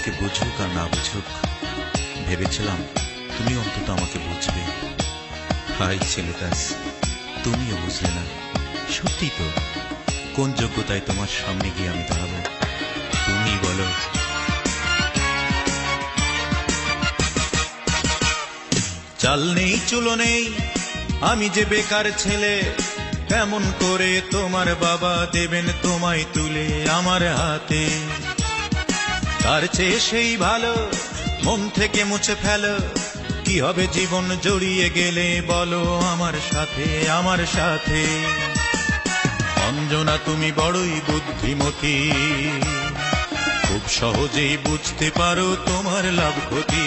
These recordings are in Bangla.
আমাকে বুঝুক আর না বুঝুক, ভেবেছিলাম তুমি অন্তত আমাকে বুঝবে। হাই ছেলেটাস, তুমিও বুঝলে না। সত্যি তো, কোন যোগ্যতায় তোমার সামনে গিয়ে আমি দাঁড়াবো? তুমি বলো। চাল নেই চুলো নেই, আমি যে বেকার ছেলে, কেমন করে তোমার বাবা দেবেন তোমায় তুলে আমার হাতে? তার চেয়ে সেই ভালো মন থেকে মুছে ফেলো, কি হবে জীবন জড়িয়ে গেলে বলো আমার সাথে, আমার সাথে। অঞ্জনা তুমি বড়ই বুদ্ধিমতী, খুব সহজেই বুঝতে পারো তোমার লাভ ক্ষতি,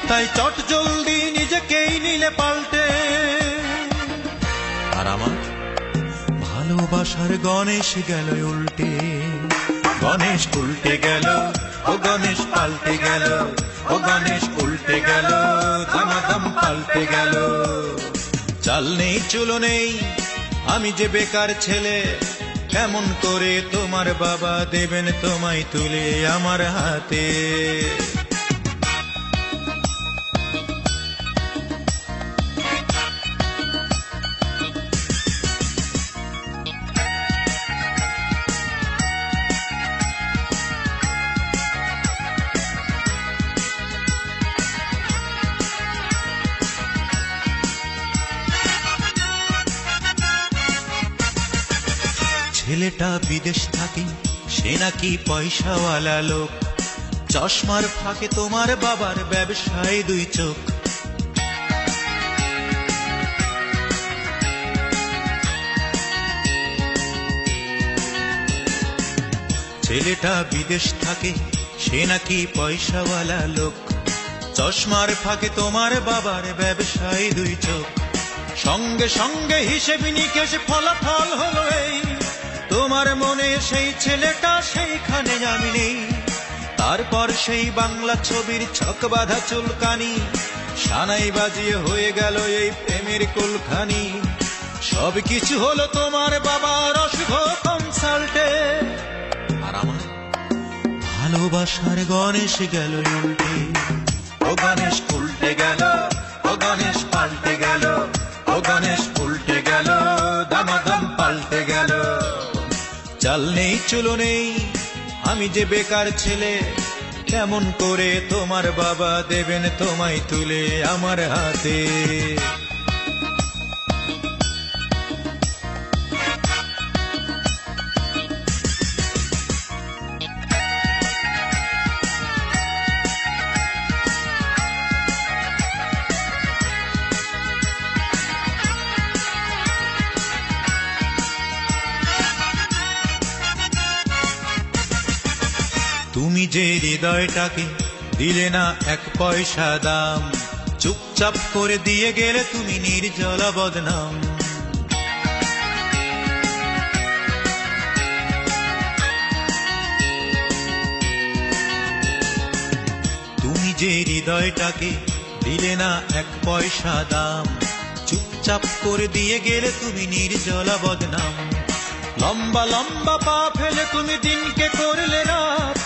তাই চট জলদি নিজেকেই নিলে পাল্টে। আর আমার ভালোবাসার গণেশ গেল উল্টে, গণেশ উল্টে গেল, ও গণেশ পাল্টে গেল, ও গণেশ উল্টে গেল, দামাদাম পাল্টে গেল। চাল নেই চুলো নেই, আমি যে বেকার ছেলে, কেমন করে তোমার বাবা দেবেন তোমায় তুলে আমার হাতে? ছেলেটা বিদেশ থাকে, সে নাকি পয়সাওয়ালা লোক, চশমার ফাঁকে তোমার বাবার ব্যবসায় দুই চোখ। ছেলেটা বিদেশ থাকে, সে নাকি পয়সাওয়ালা লোক, চশমার ফাঁকে তোমার বাবার ব্যবসায় দুই চোখ। সঙ্গে সঙ্গে হিসেব নিকেশ ফলাফল হলো এই, তোমার মনে সেই ছেলেটা সেইখানে আমি নেই। তারপর সেই বাংলা ছবির ছক বাঁধা চুলকানি, সানাই বাজিয়ে হয়ে গেল এই প্রেমের কুলখানি। সবকিছু হলো তোমার বাবার অশুভ কনসাল্টে, আর আমার ভালোবাসার গণেশ গেল উল্টে, ও গণেশ উল্টে গেল, ও গণেশ পাল্টে গেল, ও গণেশ উল্টে গেল, দামাদাম পাল্টে গেল। চাল নেই চুলো নেই, আমি যে বেকার ছেলে, কেমন করে তোমার বাবা দেবেন তোমায় তুলে আমার হাতে? তুমি যে হৃদয়টাকে দিলে না এক পয়সা দাম, চুপচাপ করে দিয়ে গেলে তুমি নির্জলা বদনাম। তুমি যে হৃদয়টাকে দিলে না এক পয়সা দাম, চুপচাপ করে দিয়ে গেলে তুমি নির্জলা বদনাম। লম্বা লম্বা পা ফেলে তুমি দিনকে করলে রাত,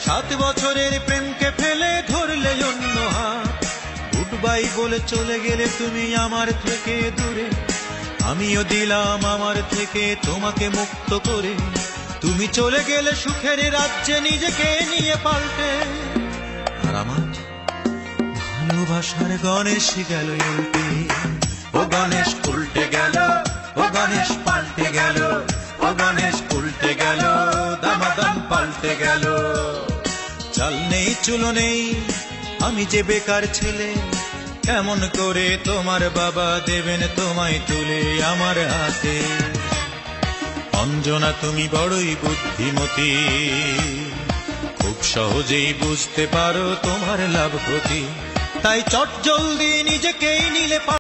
7 বছরের প্রেমকে ফেলে ধরলে অন্য হাত। গুড বাই বলে চলে গেলে তুমি আমার থেকে দূরে, আমিও দিলাম আমার থেকে তোমাকে মুক্ত করে। তুমি চলে গেলে সুখের রাজ্যে নিজেকে নিয়ে পাল্টে, আর আমার ভালোবাসার গণেশ গেল উল্টে, ও গণেশ উল্টে গেল, ও গণেশ পাল্টে গেল, ও গণেশ উল্টে গেল, দামাদাম পাল্টে গেল। চাল নেই চুলো নেই, আমি যে বেকার ছেলে, কেমন করে তোমার বাবা দেবেন তোমায় তুলে আমার হাতে? অঞ্জনা তুমি বড়ই বুদ্ধিমতী, খুব সহজেই বুঝতে পারো তোমার লাভ ক্ষতি, তাই চট জলদি নিজেকেই নিলে